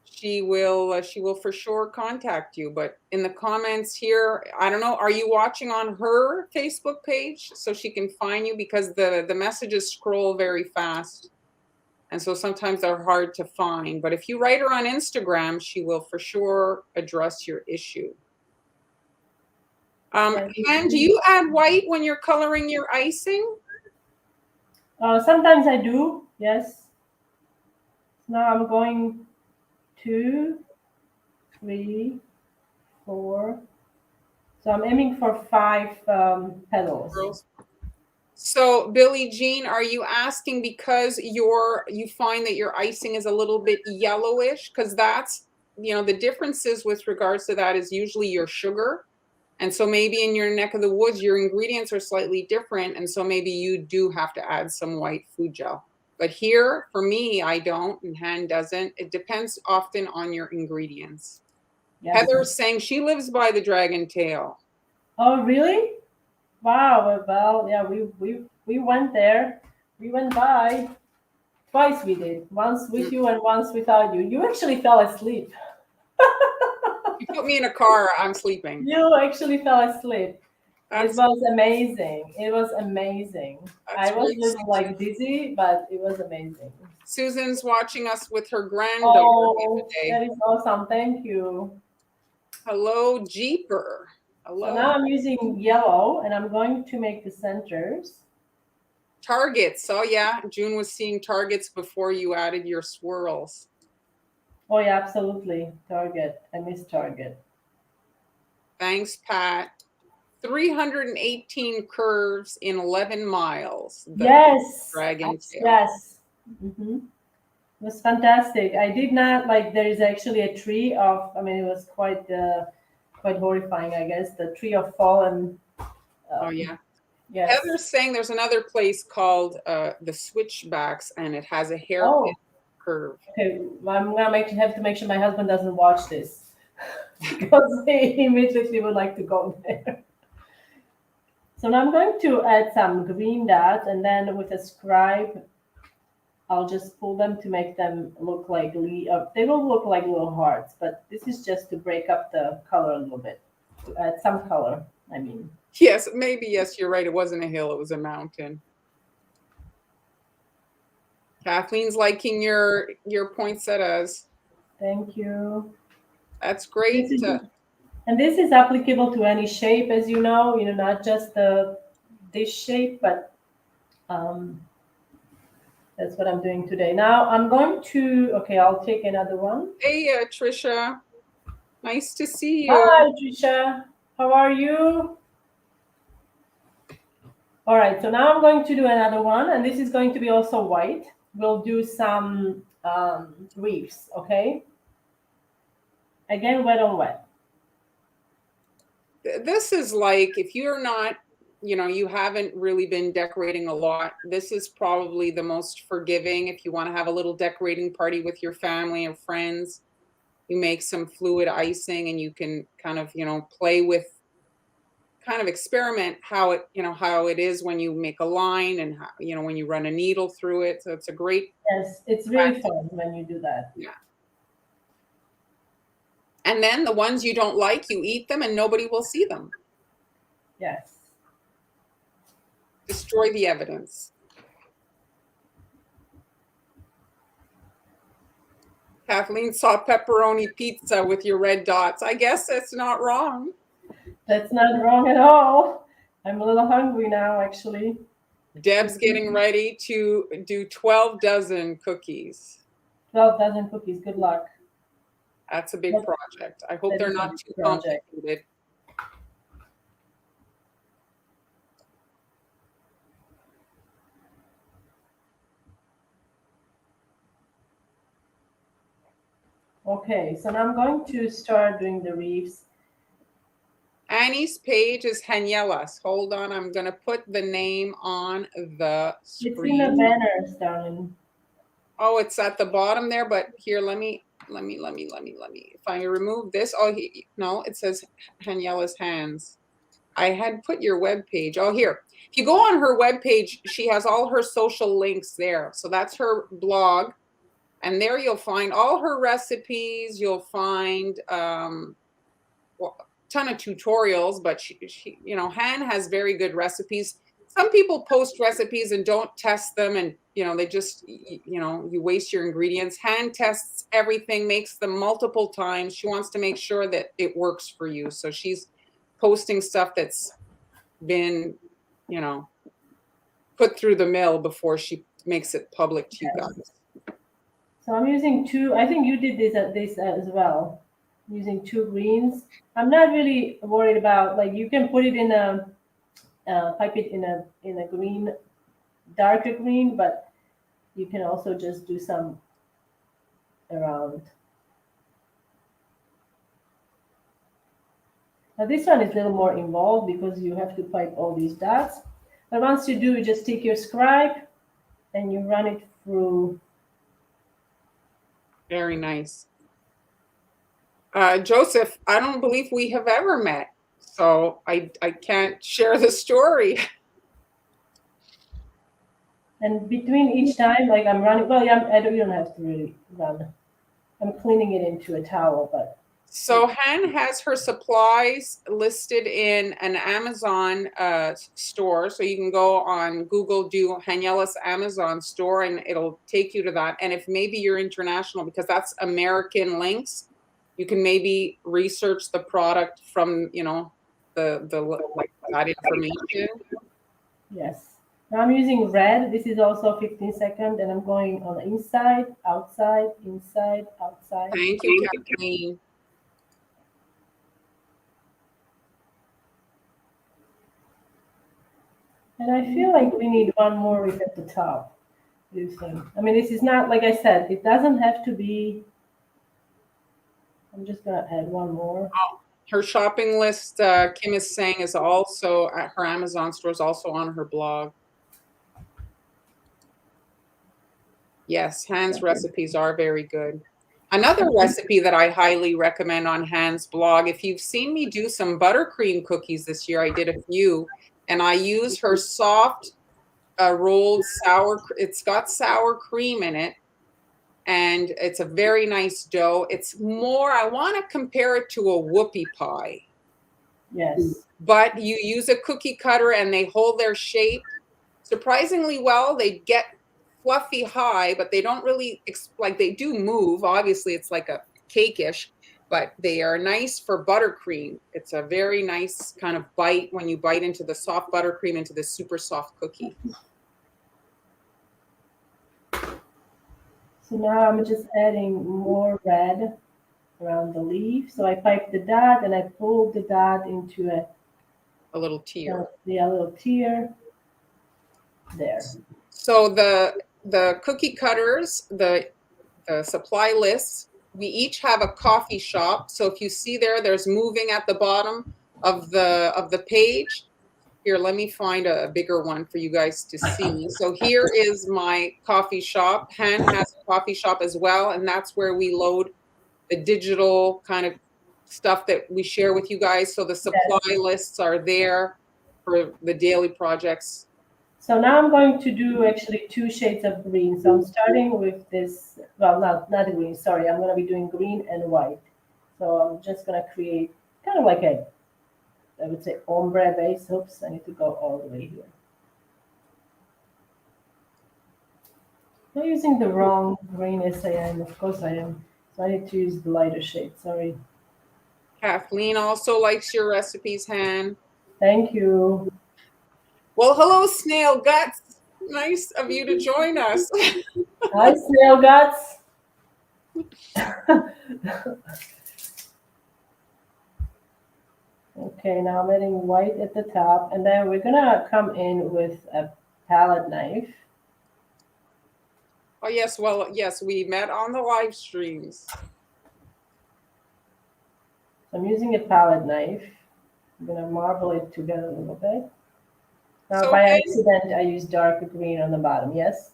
S2: She will for sure contact you. But in the comments here, I don't know, are you watching on her Facebook page so she can find you? Because the messages scroll very fast. And so sometimes they're hard to find. But if you write her on Instagram, she will for sure address your issue. And do you add white when you're coloring your icing?
S1: Sometimes I do, yes. Now I'm going 2, 3, 4. So I'm aiming for 5 petals.
S2: So Billie Jean, are you asking because you find that your icing is a little bit yellowish? Because that's, the differences with regards to that is usually your sugar. And so maybe in your neck of the woods, your ingredients are slightly different. And so maybe you do have to add some white food gel. But here, for me, I don't, and Han doesn't. It depends often on your ingredients. Yes. Heather's saying she lives by the dragon tail.
S1: Oh, really? Wow. Well, yeah, we went there. We went by. Twice we did. Once with you and once without you. You actually fell asleep.
S2: You put me in a car, I'm sleeping.
S1: You actually fell asleep. It was amazing. It was amazing. I
S2: That's
S1: was
S2: great,
S1: a little
S2: Susan.
S1: like dizzy, but it was amazing.
S2: Susan's watching us with her granddaughter the
S1: Oh,
S2: other day.
S1: that is awesome. Thank you.
S2: Hello, Jeeper.
S1: So
S2: Hello.
S1: now I'm using yellow and I'm going to make the centers.
S2: Targets. Oh, yeah. June was seeing targets before you added your swirls.
S1: Oh, yeah, absolutely. Target. I missed target.
S2: Thanks, Pat. 318 curves in 11 miles.
S1: Yes.
S2: Dragon tail.
S1: Yes. Mm-hmm. It was fantastic. I did not like. There is actually a tree of. I mean, it was quite horrifying. I guess the tree of fallen.
S2: Oh, yeah.
S1: Yes.
S2: Heather's saying there's another place called the Switchbacks, and it has a hairpin
S1: Oh.
S2: curve.
S1: Okay, I'm gonna have to make sure my husband doesn't watch this because he immediately would like to go there. So now I'm going to add some green dots, and then with a scribe, I'll just pull them to make them look like they will look like little hearts, but this is just to break up the color a little bit, to add some color. I mean,
S2: Yes, maybe. Yes, you're right. It wasn't a hill. It was a mountain. Kathleen's liking your poinsettias.
S1: thank you.
S2: That's great.
S1: And this is applicable to any shape, as you know, not just this shape, but that's what I'm doing today. Now I'm going to, okay, I'll take another one.
S2: Hey, Trisha. Nice to see you.
S1: Hi, Trisha. How are you? All right, so now I'm going to do another one, and this is going to be also white. We'll do some reefs, okay? Again, wet on wet.
S2: This is like, if you're not, you haven't really been decorating a lot, this is probably the most forgiving. If you want to have a little decorating party with your family and friends, you make some fluid icing and you can kind of, play with, kind of experiment how it is when you make a line and how, when you run a needle through it. So it's a great.
S1: Yes, it's really fun when you do that.
S2: Yeah. And then the ones you don't like, you eat them and nobody will see them.
S1: Yes.
S2: Destroy the evidence. Kathleen saw pepperoni pizza with your red dots. I guess that's not wrong.
S1: That's not wrong at all. I'm a little hungry now, actually.
S2: Deb's getting ready to do 12 dozen cookies.
S1: 12 dozen cookies. Good luck.
S2: That's a big project. I hope they're not too complicated.
S1: Okay, so now I'm going to start doing the reefs.
S2: Annie's page is Hanielas. Hold on, I'm going to put the name on the screen.
S1: It's in the banners, darling.
S2: Oh, it's at the bottom there, but here, let me. If I remove this, no, it says Hanielas hands. I had put your web page. Oh, here. If you go on her web page, she has all her social links there. So that's her blog. And there you'll find all her recipes. You'll find ton of tutorials, but she Han has very good recipes. Some people post recipes and don't test them, and they just you waste your ingredients. Han tests everything, makes them multiple times. She wants to make sure that it works for you, so she's posting stuff that's been put through the mill before she makes it public to you guys.
S1: So I'm using two. I think you did this as well, using two greens. I'm not really worried about, like, you can put it in pipe it in a green, darker green, but you can also just do some around. Now this one is a little more involved because you have to pipe all these dots. But once you do, you just take your scribe and you run it through.
S2: Very nice. Joseph, I don't believe we have ever met, so I can't share the story.
S1: And between each time, like, I'm running, well, yeah, you don't have to really run. I'm cleaning it into a towel, but
S2: So Han has her supplies listed in an Amazon store. So you can go on Google, do Haniela's Amazon store, and it'll take you to that. And if maybe you're international, because that's American links, you can maybe research the product from, you know, the like that information.
S1: Yes. Now I'm using red. This is also 15 second, and I'm going on the inside, outside, inside, outside.
S2: Thank you, Kathleen.
S1: And I feel like we need one more wreath at the top. Do you think? I mean, this is not, like I said, it doesn't have to be. I'm just gonna add one more.
S2: Her shopping list, Kim is saying, is also at her Amazon store, is also on her blog. Yes, Han's recipes are very good. Another recipe that I highly recommend on Han's blog, if you've seen me do some buttercream cookies this year, I did a few, and I use her soft rolled sour, it's got sour cream in it, and it's a very nice dough. It's more, I want to compare it to a whoopie pie.
S1: Yes.
S2: But you use a cookie cutter and they hold their shape surprisingly well. They get fluffy high, but they don't really, like they do move. Obviously, it's like a cake-ish, but they are nice for buttercream. It's a very nice kind of bite when you bite into the soft buttercream into the super soft cookie.
S1: So now I'm just adding more red around the leaf. So I pipe the dot and I pull the dot into
S2: A little tear.
S1: a little tear there.
S2: So the cookie cutters, the supply lists, we each have a coffee shop. So if you see there's moving at the bottom of the page. Here, let me find a bigger one for you guys to see. So here is my coffee shop. Han has a coffee shop as well, and that's where we load the digital kind of stuff that we share with you guys. So the supply lists are there for the daily projects.
S1: So now I'm going to do actually two shades of green. So I'm starting with this, well, not green, sorry. I'm going to be doing green and white. So I'm just going to create kind of like I would say ombre base. Oops, I need to go all the way here. I'm using the wrong green, yes I am, of course I am. So I need to use the lighter shade, sorry.
S2: Kathleen also likes your recipes, Han.
S1: Thank you.
S2: Well, hello, Snail Guts. Nice of you to join us.
S1: Hi, snail guts. Okay, now I'm adding white at the top, and then we're gonna come in with a palette knife.
S2: Oh, yes. Well, yes, we met on the live streams.
S1: I'm using a palette knife. I'm gonna marble it together a little bit. Now,
S2: So,
S1: by accident, I used dark green on the bottom, yes?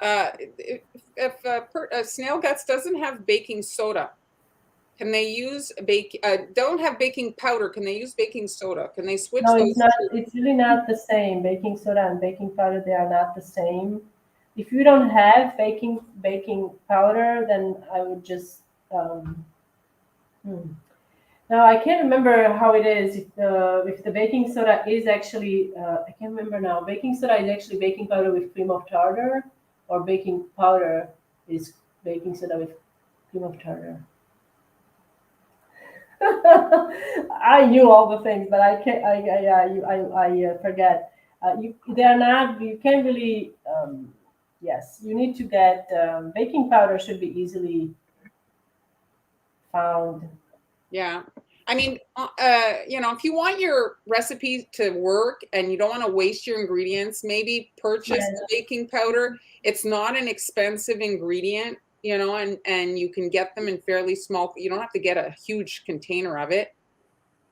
S2: if Snail Guts doesn't have baking soda, can they use don't have baking powder, can they use baking soda? Can they switch
S1: No,
S2: those?
S1: it's not. It's really not the same. Baking soda and baking powder, they are not the same. If you don't have baking powder, then I would just hmm. Now I can't remember how it is. If the baking soda is actually I can't remember now. Baking soda is actually baking powder with cream of tartar, or baking powder is baking soda with cream of tartar. I knew all the things, but I can't. I forget. They are not. You can't really. Yes, you need to get baking powder. Should be easily found.
S2: Yeah. I mean, if you want your recipe to work and you don't want to waste your ingredients, maybe purchase the baking powder. It's not an expensive ingredient, and you can get them in fairly small. You don't have to get a huge container of it.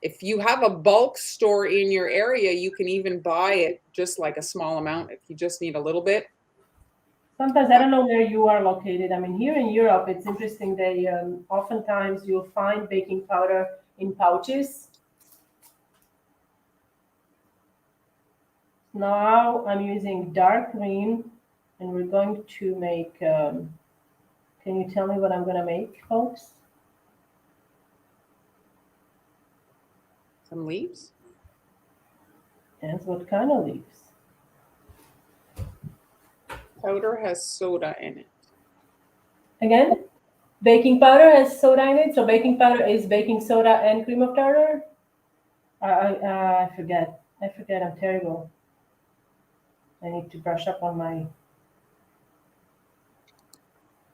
S2: If you have a bulk store in your area, you can even buy it just like a small amount if you just need a little bit.
S1: Sometimes I don't know where you are located. I mean, here in Europe, it's interesting. They oftentimes you'll find baking powder in pouches. Now I'm using dark green, and we're going to make. Can you tell me what I'm going to make, folks?
S2: Some leaves?
S1: And what kind of leaves?
S2: Powder has soda in it.
S1: Again, baking powder has soda in it. So baking powder is baking soda and cream of tartar. I forget. I forget. I'm terrible. I need to brush up on my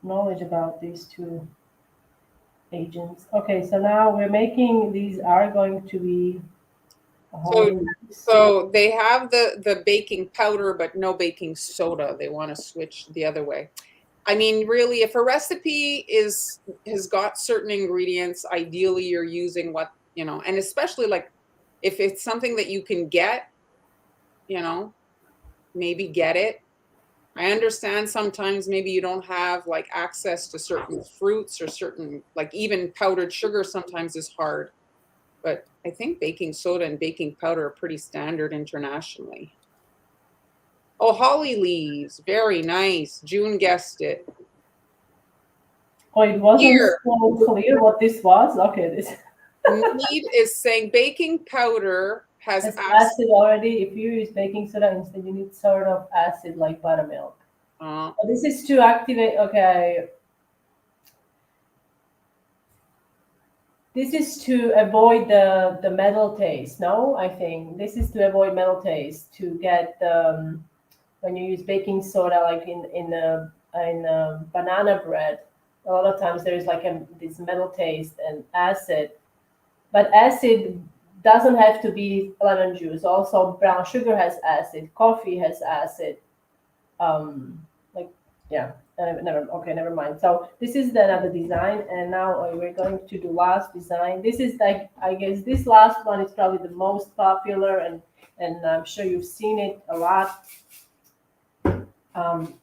S1: knowledge about these two agents. Okay, so now we're making, these are going to be
S2: So they have the baking powder, but no baking soda. They want to switch the other way. I mean, really, if a recipe has got certain ingredients, ideally you're using what, and especially like if it's something that you can get, maybe get it. I understand sometimes maybe you don't have like access to certain fruits or certain, like even powdered sugar sometimes is hard. But I think baking soda and baking powder are pretty standard internationally. Oh, holly leaves. Very nice. June guessed it.
S1: Oh, it wasn't
S2: Here.
S1: so clear what this was? Okay, this
S2: Mead is saying baking powder has
S1: acid already. If you use baking soda instead, you need sort of acid like buttermilk. This is to activate. Okay. This is to avoid the metal taste. No, I think this is to avoid metal taste, to get when you use baking soda, like in banana bread. A lot of times there is like this metal taste and acid, but acid doesn't have to be lemon juice. Also, brown sugar has acid. Coffee has acid. Like yeah. Never mind. So this is another design, and now we're going to do last design. This is like, I guess this last one is probably the most popular, and I'm sure you've seen it a lot.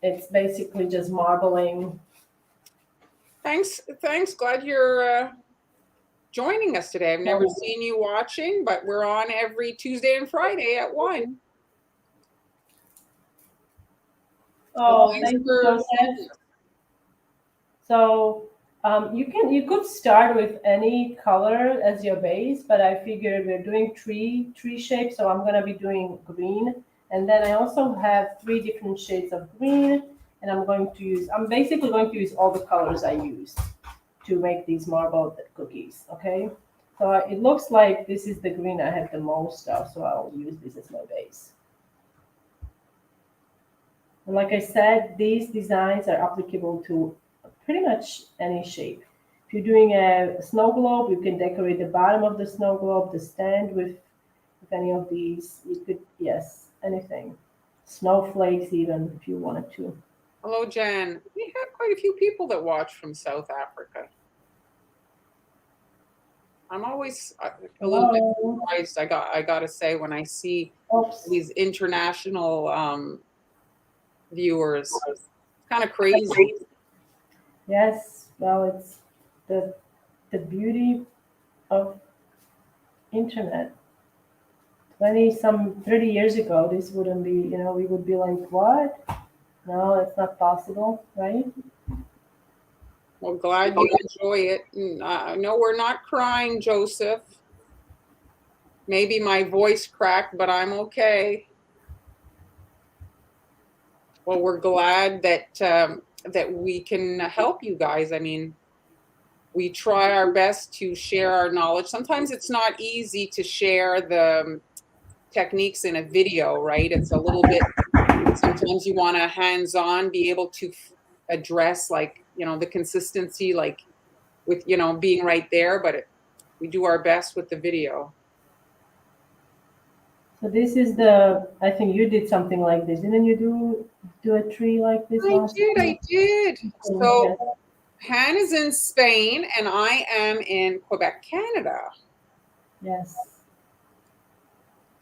S1: It's basically just marbling.
S2: Thanks. Glad you're joining us today. I've never seen you watching, but we're on every Tuesday and Friday at 1.
S1: Oh, thank you, Joseph. So you could start with any color as your base, but I figured we're doing tree shape, so I'm gonna be doing green. And then I also have 3 different shades of green, and I'm basically going to use all the colors I used to make these marble cookies, okay? So it looks like this is the green I have the most of, so I'll use this as my base. And like I said, these designs are applicable to pretty much any shape. If you're doing a snow globe, you can decorate the bottom of the snow globe, the stand with any of these. You could, yes, anything. Snowflakes even, if you wanted to.
S2: Hello, Jen. We have quite a few people that watch from South Africa. I'm always a little bit surprised. I gotta say, when I see these international viewers, it's kind of crazy.
S1: Yes, well, it's the beauty of internet. 30 years ago, this wouldn't be, we would be like, what? No, it's not possible, right?
S2: Well, glad you enjoy it. No, we're not crying, Joseph. Maybe my voice cracked, but I'm okay. Well, we're glad that we can help you guys. I mean, we try our best to share our knowledge. Sometimes it's not easy to share the techniques in a video, right? It's a little bit, sometimes you want to hands-on be able to address like, the consistency, like with, being right there, but we do our best with the video.
S1: So this is I think you did something like this. Didn't you do a tree like this?
S2: I did. So Han is in Spain and I am in Quebec, Canada.
S1: Yes.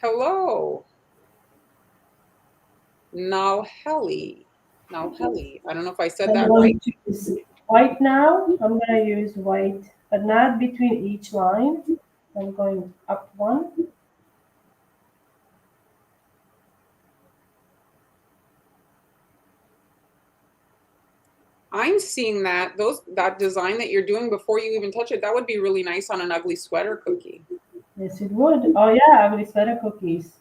S2: Hello. Nalheli. I don't know if I said that right.
S1: White now. I'm going to use white, but not between each line. I'm going up 1.
S2: I'm seeing that design that you're doing before you even touch it, that would be really nice on an ugly sweater cookie.
S1: Yes, it would. Oh yeah, ugly sweater cookies.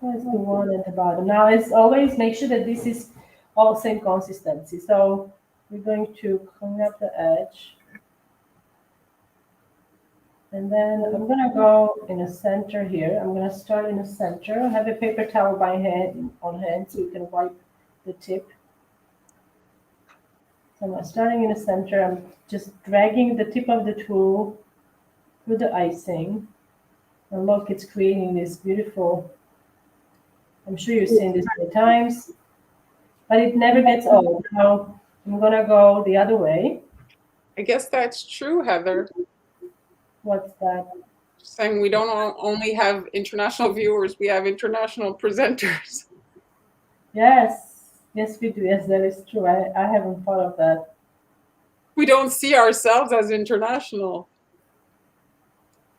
S1: That's the one at the bottom. Now, as always, make sure that this is all same consistency. So we're going to clean up the edge. And then I'm gonna go in the center here. I'm gonna start in the center. I have a paper towel by hand on hand so you can wipe the tip. So I'm starting in the center. I'm just dragging the tip of the tool through the icing. And look, it's creating this beautiful, I'm sure you've seen this many times, but it never gets old. Now I'm gonna go the other way.
S2: I guess that's true, Heather.
S1: What's that?
S2: Saying we don't only have international viewers, we have international presenters.
S1: Yes, yes, we do. Yes, that is true. I haven't thought of that.
S2: We don't see ourselves as international.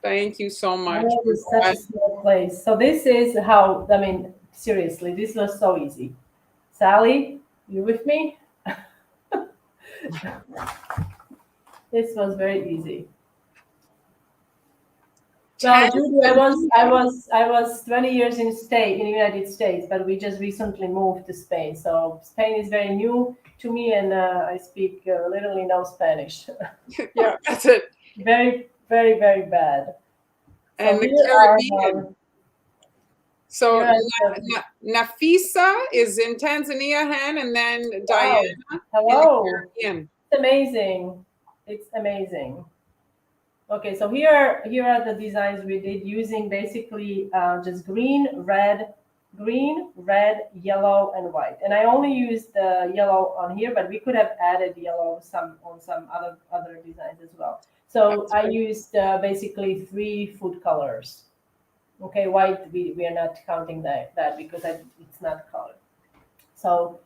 S2: Thank you so much.
S1: World is such a small place. So this is how, I mean, seriously, this was so easy. Sally, you with me? This was very easy. Well, Judy, I was 20 years in the United States, but we just recently moved to Spain. So Spain is very new to me, and I speak literally no Spanish.
S2: Yeah, that's it.
S1: Very, very, very bad. So
S2: And the
S1: here
S2: Caribbean. So
S1: here are
S2: Nafisa is in Tanzania, Han, and then
S1: wow.
S2: Diana in the
S1: Hello.
S2: Caribbean.
S1: It's amazing. It's amazing. Okay, so here are the designs we did using basically just green, red, yellow, and white. And I only used the yellow on here, but we could have added yellow on some other designs as well. So I used basically 3 food colors. Okay, white we are not counting that because it's not color. So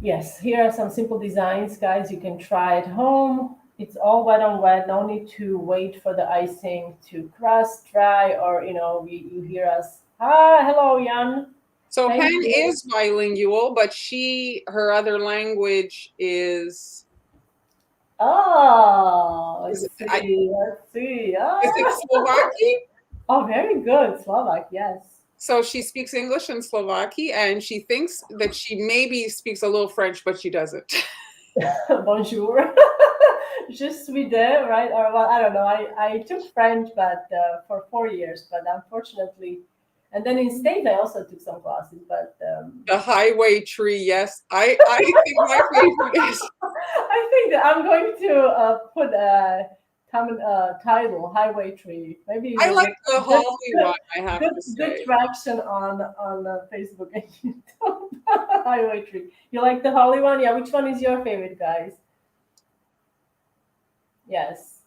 S1: yes, here are some simple designs, guys. You can try at home. It's all wet on wet. No need to wait for the icing to crust, dry, or you hear us. Ah, hello, Jan.
S2: So
S1: Thank
S2: Hen
S1: you.
S2: is bilingual, but her other language is.
S1: Oh,
S2: Is
S1: let's
S2: it, I,
S1: see. Let's see.
S2: is it Slovaki?
S1: Oh, very good. Slovak, yes.
S2: So she speaks English and Slovaki, and she thinks that she maybe speaks a little French, but she doesn't.
S1: Bonjour. Je suis there, right? Or well, I don't know. I took French, but for 4 years, but unfortunately, and then in state I also took some classes, but
S2: The highway tree, yes. I think my favorite is.
S1: I think that I'm going to put a common title, highway tree. Maybe
S2: I
S1: we'll
S2: like
S1: get
S2: the Holly one, I have
S1: good,
S2: to
S1: good
S2: say.
S1: traction on Facebook and YouTube. Highway tree. You like the holly one? Yeah. Which one is your favorite, guys? Yes.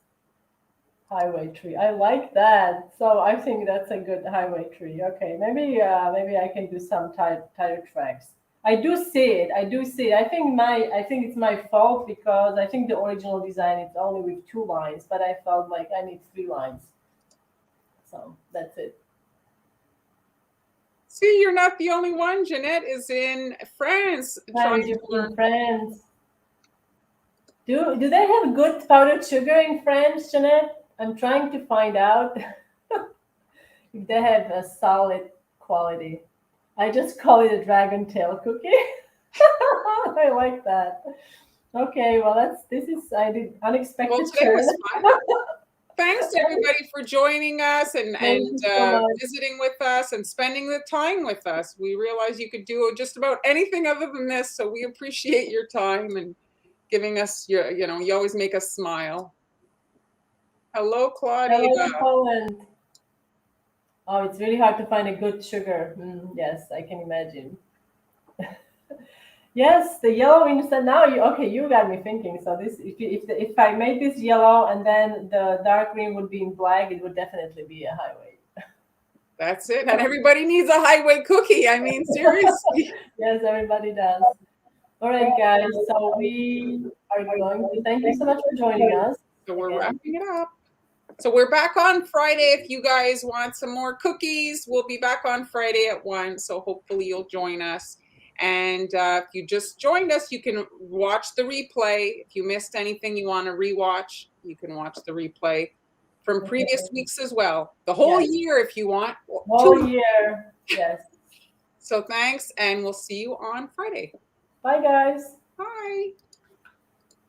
S1: Highway tree. I like that. So I think that's a good highway tree. Okay, maybe I can do some tire tracks. I do see it. I do see it. I think it's my fault because I think the original design is only with 2 lines, but I felt like I need 3 lines. So that's it.
S2: See, you're not the only one. Jeanette is in France trying
S1: Friends,
S2: to learn.
S1: friends. Do they have good powdered sugar in France, Jeanette? I'm trying to find out if they have a solid quality. I just call it a dragon tail cookie. I like that. Okay, well this is I did unexpected
S2: Well, today
S1: turn.
S2: was fun. Thanks to everybody for joining us and
S1: Thank you so much.
S2: visiting with us and spending the time with us. We realized you could do just about anything other than this, so we appreciate your time and giving us you always make us smile. Hello, Claudia.
S1: Hello, Poland. Oh, it's really hard to find a good sugar. Yes, I can imagine. Yes, the yellow inside. Now you got me thinking. So this, if I made this yellow and then the dark green would be in black, it would definitely be a highway.
S2: That's it. And everybody needs a highway cookie. I mean, seriously.
S1: Yes, everybody does. All right, guys. So we are going to thank you so much for joining us.
S2: So we're wrapping it up. So we're back on Friday. If you guys want some more cookies, we'll be back on Friday at 1. So hopefully you'll join us. And if you just joined us, you can watch the replay. If you missed anything you want to rewatch, you can watch the replay from previous weeks as well. The whole year if you want.
S1: Whole year, yes.
S2: So thanks, and we'll see you on Friday.
S1: Bye, guys.
S2: Bye.